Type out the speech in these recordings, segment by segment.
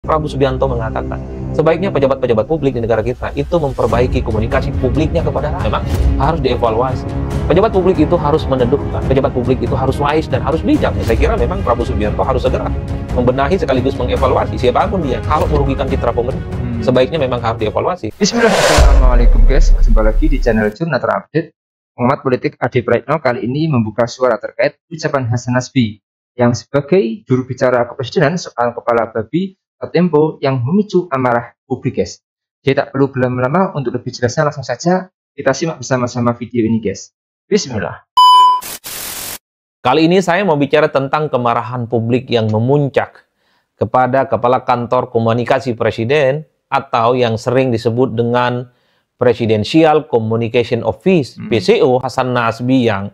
Prabowo Subianto mengatakan, sebaiknya pejabat-pejabat publik di negara kita itu memperbaiki komunikasi publiknya kepada rakyat. Memang harus dievaluasi. Pejabat publik itu harus meneduhkan, pejabat publik itu harus wise dan harus bijak. Saya kira memang Prabowo Subianto harus segera membenahi sekaligus mengevaluasi siapapun dia. Kalau merugikan citra pemerintah, sebaiknya memang harus dievaluasi. Bismillahirrahmanirrahim guys, jumpa lagi di channel Jurnal Terupdate. Pengamat politik Adi Praetno kali ini membuka suara terkait ucapan Hasan Nasbi yang sebagai juru bicara kepresidenan soal kepala babi Tempo yang memicu amarah publik guys. Jadi tak perlu berlama-lama, untuk lebih jelasnya langsung saja kita simak bersama-sama video ini guys. Bismillah. Kali ini saya mau bicara tentang kemarahan publik yang memuncak kepada Kepala Kantor Komunikasi Presiden atau yang sering disebut dengan Presidential Communication Office (PCO) Hasan Nasbi yang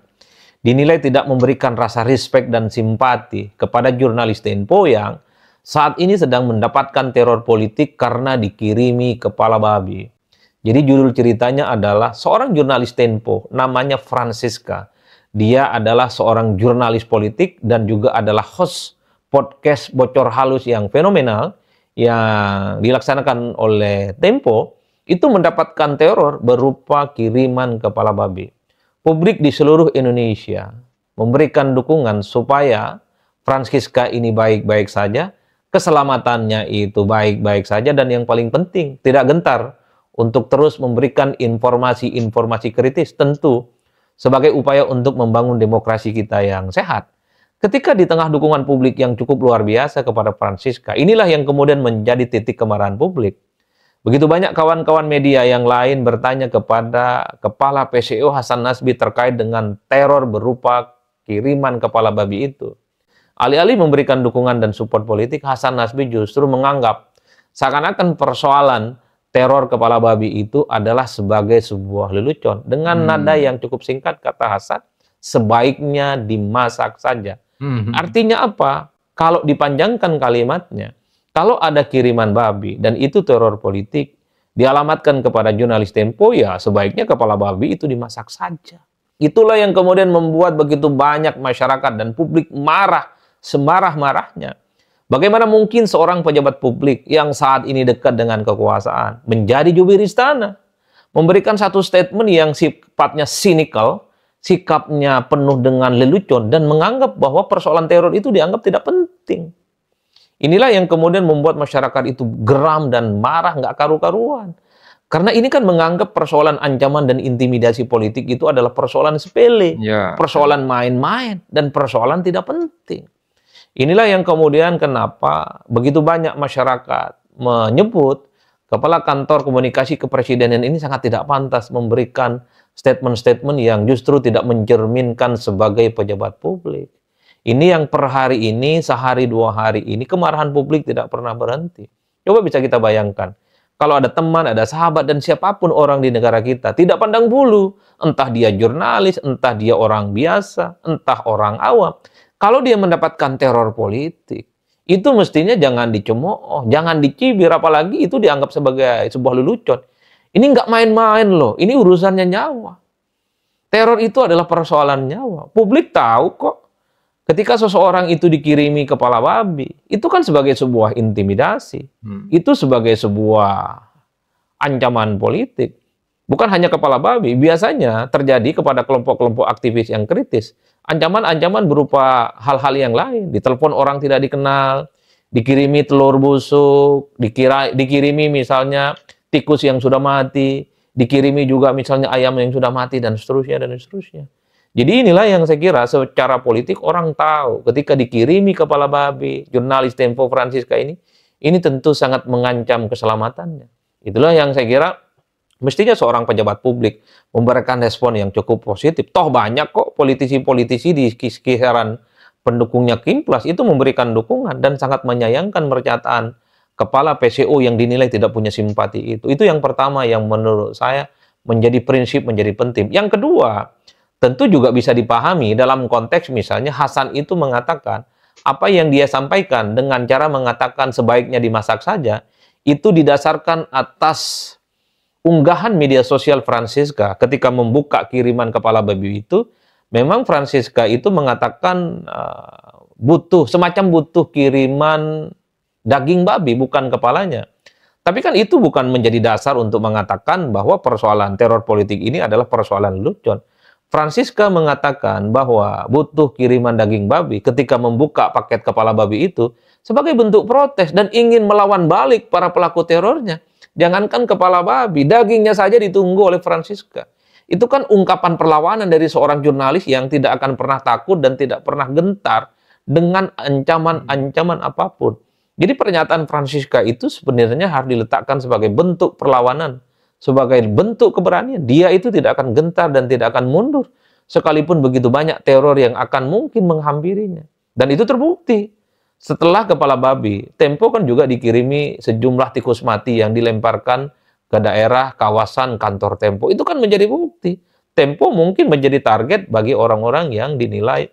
dinilai tidak memberikan rasa respect dan simpati kepada jurnalis Tempo yang saat ini sedang mendapatkan teror politik karena dikirimi kepala babi. Jadi judul ceritanya adalah seorang jurnalis Tempo namanya Francisca. Dia adalah seorang jurnalis politik dan juga adalah host podcast bocor halus yang fenomenal yang dilaksanakan oleh Tempo. Itu mendapatkan teror berupa kiriman kepala babi. Publik di seluruh Indonesia memberikan dukungan supaya Francisca ini baik-baik saja, keselamatannya itu baik-baik saja, dan yang paling penting tidak gentar untuk terus memberikan informasi-informasi kritis, tentu sebagai upaya untuk membangun demokrasi kita yang sehat. Ketika di tengah dukungan publik yang cukup luar biasa kepada Francisca, inilah yang kemudian menjadi titik kemarahan publik. Begitu banyak kawan-kawan media yang lain bertanya kepada Kepala PCO Hasan Nasbi terkait dengan teror berupa kiriman kepala babi itu. Alih-alih memberikan dukungan dan support politik, Hasan Nasbi justru menganggap seakan-akan persoalan teror kepala babi itu adalah sebagai sebuah lelucon. Dengan nada yang cukup singkat, kata Hasan, sebaiknya dimasak saja. Artinya apa? Kalau dipanjangkan kalimatnya, kalau ada kiriman babi dan itu teror politik, dialamatkan kepada jurnalis Tempo, ya sebaiknya kepala babi itu dimasak saja. Itulah yang kemudian membuat begitu banyak masyarakat dan publik marah, semarah-marahnya. Bagaimana mungkin seorang pejabat publik yang saat ini dekat dengan kekuasaan menjadi jubir istana, memberikan satu statement yang sifatnya cynical, sikapnya penuh dengan lelucon, dan menganggap bahwa persoalan teror itu dianggap tidak penting. Inilah yang kemudian membuat masyarakat itu geram dan marah nggak karu-karuan. Karena ini kan menganggap persoalan ancaman dan intimidasi politik itu adalah persoalan sepele, persoalan main-main, dan persoalan tidak penting. Inilah yang kemudian kenapa begitu banyak masyarakat menyebut Kepala Kantor Komunikasi Kepresidenan ini sangat tidak pantas memberikan statement-statement yang justru tidak mencerminkan sebagai pejabat publik. Ini yang per hari ini, sehari dua hari ini, kemarahan publik tidak pernah berhenti. Coba bisa kita bayangkan, kalau ada teman, ada sahabat, dan siapapun orang di negara kita, tidak pandang bulu, entah dia jurnalis, entah dia orang biasa, entah orang awam, kalau dia mendapatkan teror politik, itu mestinya jangan dicemooh, jangan dicibir, apalagi itu dianggap sebagai sebuah lelucon. Ini nggak main-main loh, ini urusannya nyawa. Teror itu adalah persoalan nyawa. Publik tahu kok. Ketika seseorang itu dikirimi kepala babi, itu kan sebagai sebuah intimidasi. Itu sebagai sebuah ancaman politik. Bukan hanya kepala babi, biasanya terjadi kepada kelompok-kelompok aktivis yang kritis. Ancaman-ancaman berupa hal-hal yang lain. Ditelepon orang tidak dikenal, dikirimi telur busuk, dikirimi misalnya tikus yang sudah mati, dikirimi juga misalnya ayam yang sudah mati, dan seterusnya, dan seterusnya. Jadi inilah yang saya kira secara politik orang tahu ketika dikirimi kepala babi, jurnalis Tempo Francisca ini tentu sangat mengancam keselamatannya. Itulah yang saya kira mestinya seorang pejabat publik memberikan respon yang cukup positif. Toh banyak kok politisi-politisi di kisaran pendukungnya Kimplas itu memberikan dukungan dan sangat menyayangkan pernyataan Kepala PCO yang dinilai tidak punya simpati itu. Itu yang pertama yang menurut saya menjadi prinsip, menjadi penting. Yang kedua, tentu juga bisa dipahami dalam konteks misalnya Hasan itu mengatakan apa yang dia sampaikan dengan cara mengatakan sebaiknya dimasak saja, itu didasarkan atas unggahan media sosial Francisca ketika membuka kiriman kepala babi itu. Memang Francisca itu mengatakan semacam butuh kiriman daging babi, bukan kepalanya. Tapi kan itu bukan menjadi dasar untuk mengatakan bahwa persoalan teror politik ini adalah persoalan lelucon. Francisca mengatakan bahwa butuh kiriman daging babi ketika membuka paket kepala babi itu sebagai bentuk protes dan ingin melawan balik para pelaku terornya. Jangankan kepala babi, dagingnya saja ditunggu oleh Francisca. Itu kan ungkapan perlawanan dari seorang jurnalis yang tidak akan pernah takut dan tidak pernah gentar dengan ancaman-ancaman apapun. Jadi pernyataan Francisca itu sebenarnya harus diletakkan sebagai bentuk perlawanan, sebagai bentuk keberanian. Dia itu tidak akan gentar dan tidak akan mundur, sekalipun begitu banyak teror yang akan mungkin menghampirinya. Dan itu terbukti. Setelah kepala babi, Tempo kan juga dikirimi sejumlah tikus mati yang dilemparkan ke daerah kawasan kantor Tempo. Itu kan menjadi bukti. Tempo mungkin menjadi target bagi orang-orang yang dinilai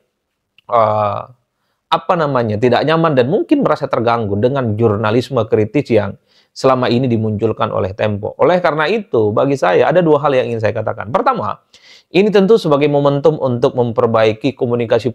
tidak nyaman dan mungkin merasa terganggu dengan jurnalisme kritis yang selama ini dimunculkan oleh Tempo. Oleh karena itu, bagi saya ada dua hal yang ingin saya katakan. Pertama, ini tentu sebagai momentum untuk memperbaiki komunikasi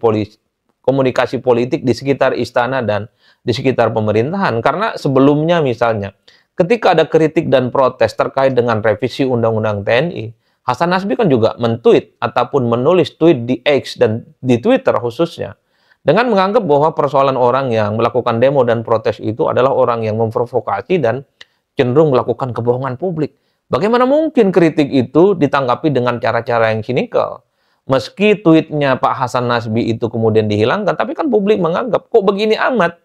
politik di sekitar istana dan di sekitar pemerintahan. Karena sebelumnya misalnya, ketika ada kritik dan protes terkait dengan revisi Undang-Undang TNI, Hasan Nasbi kan juga men-tweet ataupun menulis tweet di X dan di Twitter khususnya, dengan menganggap bahwa persoalan orang yang melakukan demo dan protes itu adalah orang yang memprovokasi dan cenderung melakukan kebohongan publik. Bagaimana mungkin kritik itu ditanggapi dengan cara-cara yang sinikal? Meski tweetnya Pak Hasan Nasbi itu kemudian dihilangkan, tapi kan publik menganggap, kok begini amat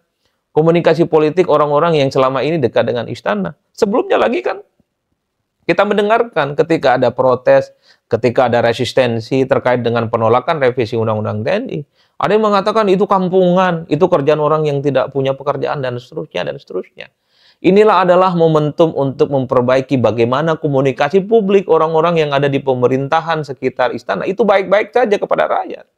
komunikasi politik orang-orang yang selama ini dekat dengan istana. Sebelumnya lagi kan kita mendengarkan ketika ada protes, ketika ada resistensi terkait dengan penolakan revisi Undang-Undang TNI. Ada yang mengatakan itu kampungan, itu kerjaan orang yang tidak punya pekerjaan, dan seterusnya, dan seterusnya. Inilah adalah momentum untuk memperbaiki bagaimana komunikasi publik orang-orang yang ada di pemerintahan sekitar istana itu baik-baik saja kepada rakyat.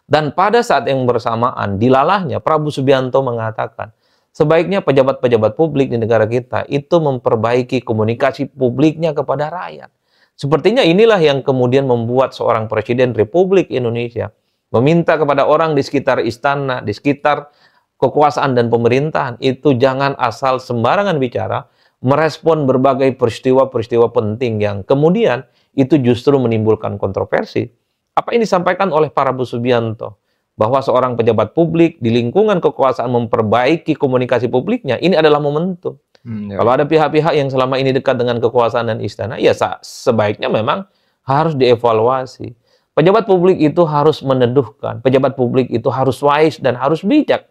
Dan pada saat yang bersamaan, dilalahnya Prabowo Subianto mengatakan, sebaiknya pejabat-pejabat publik di negara kita itu memperbaiki komunikasi publiknya kepada rakyat. Sepertinya inilah yang kemudian membuat seorang Presiden Republik Indonesia meminta kepada orang di sekitar istana, di sekitar kekuasaan dan pemerintahan, itu jangan asal sembarangan bicara, merespon berbagai peristiwa-peristiwa penting yang kemudian itu justru menimbulkan kontroversi. Apa yang disampaikan oleh Prabowo Subianto, bahwa seorang pejabat publik di lingkungan kekuasaan memperbaiki komunikasi publiknya, ini adalah momentum. Kalau ada pihak-pihak yang selama ini dekat dengan kekuasaan dan istana, ya sebaiknya memang harus dievaluasi. Pejabat publik itu harus meneduhkan, pejabat publik itu harus wise dan harus bijak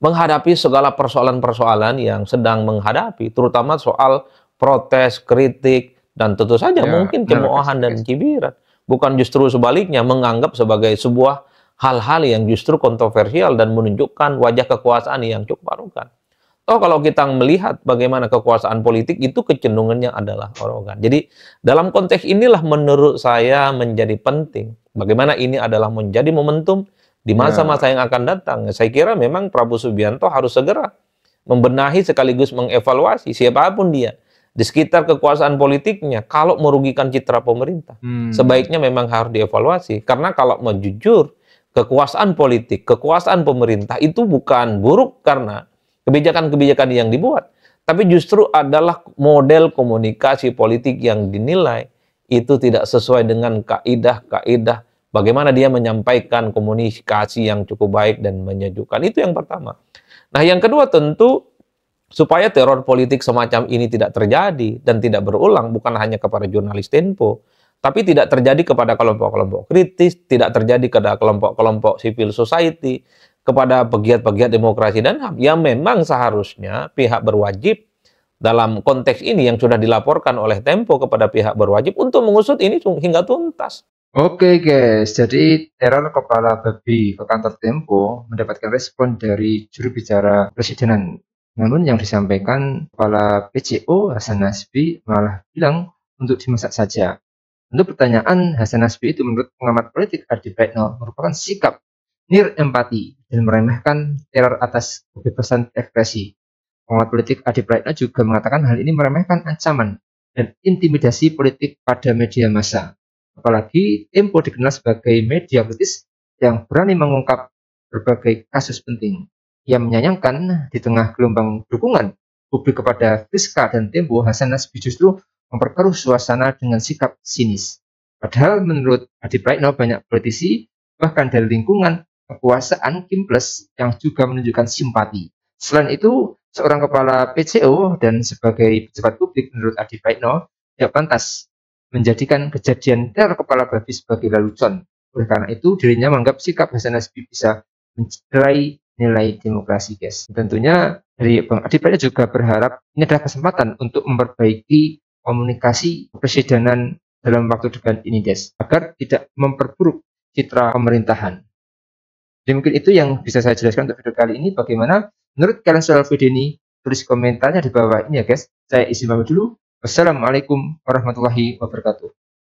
menghadapi segala persoalan-persoalan yang sedang menghadapi, terutama soal protes, kritik, dan tentu saja mungkin cemoohan dan cibiran. Bukan justru sebaliknya menganggap sebagai sebuah hal-hal yang justru kontroversial dan menunjukkan wajah kekuasaan yang cukup arogan. Kalau kita melihat bagaimana kekuasaan politik itu kecenderungannya adalah arogan. Jadi dalam konteks inilah menurut saya menjadi penting. Bagaimana ini adalah menjadi momentum di masa-masa yang akan datang. Saya kira memang Prabowo Subianto harus segera membenahi sekaligus mengevaluasi siapapun dia di sekitar kekuasaan politiknya kalau merugikan citra pemerintah. Sebaiknya memang harus dievaluasi. Karena kalau mau jujur, kekuasaan politik, kekuasaan pemerintah itu bukan buruk karena kebijakan-kebijakan yang dibuat, tapi justru adalah model komunikasi politik yang dinilai itu tidak sesuai dengan kaidah-kaidah bagaimana dia menyampaikan komunikasi yang cukup baik dan menyejukkan. Itu yang pertama. Nah, yang kedua tentu supaya teror politik semacam ini tidak terjadi dan tidak berulang, bukan hanya kepada jurnalis Tempo, tapi tidak terjadi kepada kelompok-kelompok kritis, tidak terjadi kepada kelompok-kelompok civil society, kepada pegiat-pegiat demokrasi dan HAM, yang memang seharusnya pihak berwajib dalam konteks ini yang sudah dilaporkan oleh Tempo kepada pihak berwajib untuk mengusut ini hingga tuntas. Oke guys, jadi teror kepala babi ke kantor Tempo mendapatkan respon dari juru bicara Presidenan. Namun yang disampaikan Kepala PCO Hasan Nasbi malah bilang untuk dimasak saja. Untuk pertanyaan Hasan Nasbi itu menurut pengamat politik Adi Praitno merupakan sikap nir empati dan meremehkan teror atas kebebasan ekspresi. Pengamat politik Adi Praitno juga mengatakan hal ini meremehkan ancaman dan intimidasi politik pada media massa. Apalagi Tempo dikenal sebagai media kritis yang berani mengungkap berbagai kasus penting. Ia menyayangkan di tengah gelombang dukungan publik kepada Friska dan Tempo, Hasan Nasbi justru memperkeruh suasana dengan sikap sinis. Padahal menurut Adi Praitno banyak politisi bahkan dari lingkungan kekuasaan Kim Plus yang juga menunjukkan simpati. Selain itu, seorang kepala PCO dan sebagai pejabat publik menurut Adi Praitno tidak pantas menjadikan kejadian teror kepala babi sebagai lelucon. Oleh karena itu, dirinya menganggap sikap Hasan Nasbi bisa mencederai nilai demokrasi, guys. Tentunya dari Bang Adi Praitno juga berharap ini adalah kesempatan untuk memperbaiki komunikasi kepresidenan dalam waktu dekat ini, guys, agar tidak memperburuk citra pemerintahan. Jadi mungkin itu yang bisa saya jelaskan untuk video kali ini. Bagaimana menurut kalian soal video ini? Tulis komentarnya di bawah ini ya, guys. Saya izin pamit dulu. Wassalamualaikum warahmatullahi wabarakatuh.